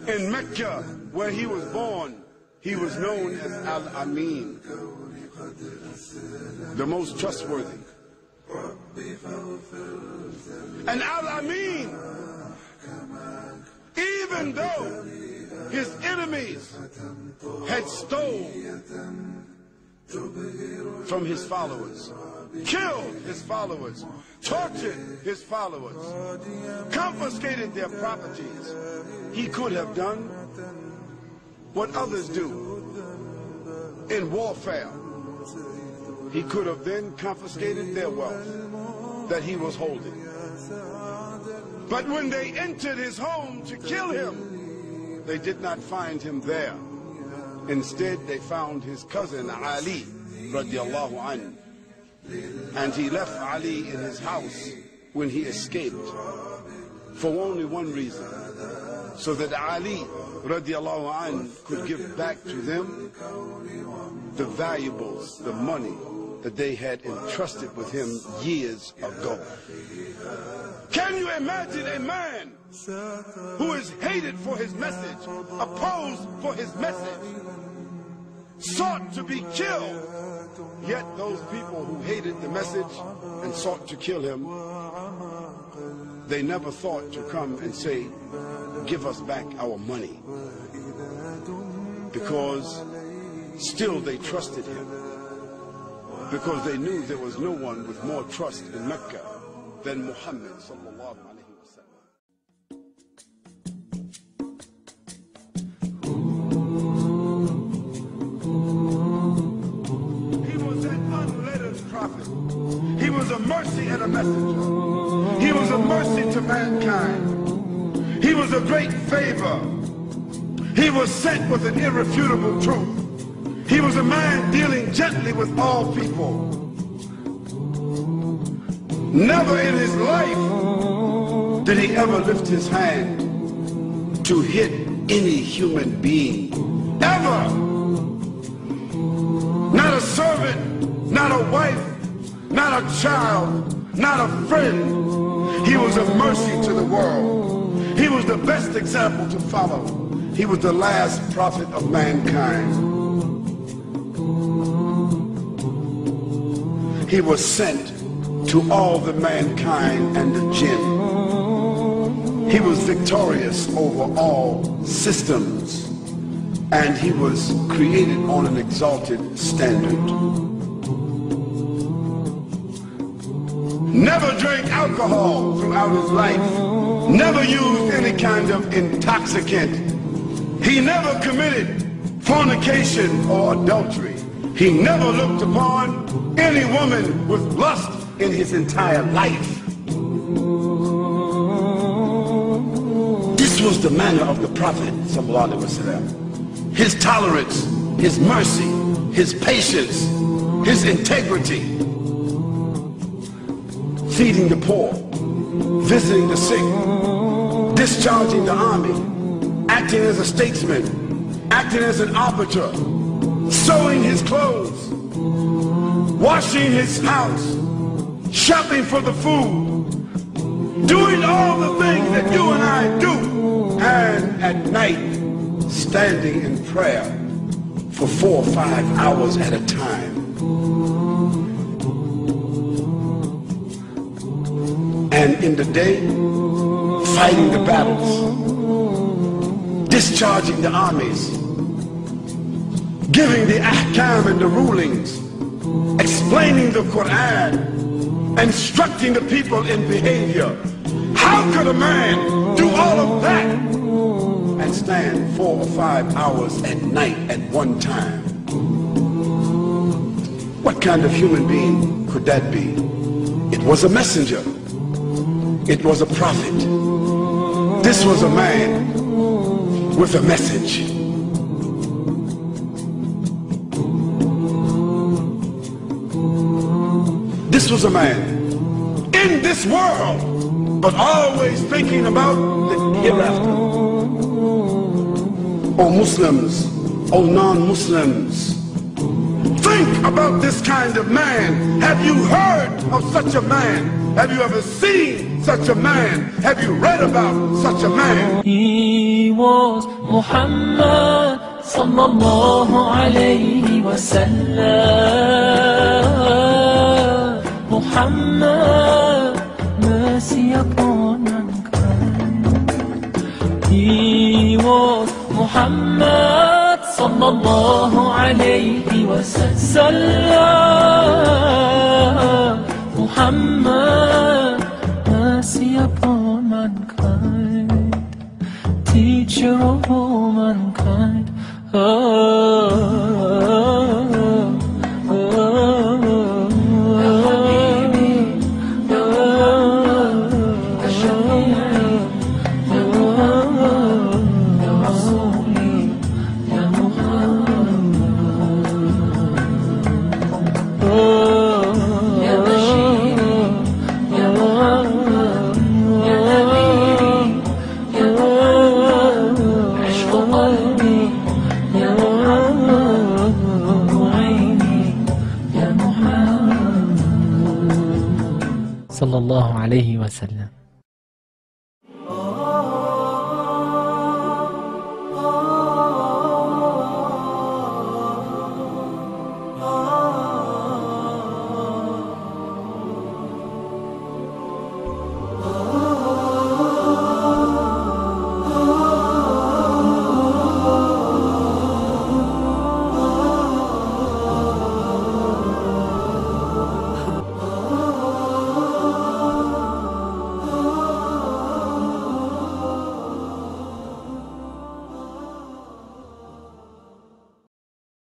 In Mecca, where he was born, he was known as Al-Amin, the most trustworthy. And Al-Amin, even though his enemies had stolen from his followers, killed his followers, tortured his followers, confiscated their properties, he could have done what others do in warfare. He could have then confiscated their wealth that he was holding. But when they entered his home to kill him, they did not find him there. Instead, they found his cousin Ali, radiallahu anhu. And he left Ali in his house when he escaped for only one reason, so that Ali, radiallahu anhu, could give back to them the valuables, the money that they had entrusted with him years ago. Can you imagine a man who is hated for his message, opposed for his message, sought to be killed, yet those people who hated the message and sought to kill him, they never thought to come and say, give us back our money, because still they trusted him, because they knew there was no one with more trust in Mecca than Muhammad sallallahu alaihi wasallam. He was an unlettered prophet. He was a mercy and a messenger. He was a mercy to mankind. He was a great favor. He was sent with an irrefutable truth. He was a man dealing gently with all people. Never in his life did he ever lift his hand to hit any human being. Ever. Not a servant, not a wife, not a child, not a friend. He was a mercy to the world. He was the best example to follow. He was the last prophet of mankind. He was sent to all the mankind and the jinn. He was victorious over all systems, and he was created on an exalted standard. Never drank alcohol throughout his life, never used any kind of intoxicant. He never committed fornication or adultery. He never looked upon any woman with lust in his entire life. This was the manner of the Prophet sallallahu alaihi wasallam. His tolerance, his mercy, his patience, his integrity. Feeding the poor, visiting the sick, discharging the army, acting as a statesman, acting as an arbiter, sewing his clothes, washing his house, shopping for the food, doing all the things that you and I do, and at night standing in prayer for 4 or 5 hours at a time. And in the day, fighting the battles, discharging the armies, giving the ahkam and the rulings, explaining the Quran, instructing the people in behavior. How could a man do all of that and stand 4 or 5 hours at night at one time? What kind of human being could that be? It was a messenger. It was a prophet. This was a man with a message. This was a man in this world, but always thinking about the hereafter. Oh Muslims, oh non-Muslims, think about this kind of man? Have you heard of such a man? Have you ever seen such a man? Have you read about such a man? He was Muhammad sallallahu alayhi wa sallam. Muhammad, mercy upon mankind. He was Muhammad sallallahu alayhi wa sallam. Muhammad, mercy upon mankind, teacher of all mankind. صلى الله عليه وسلم.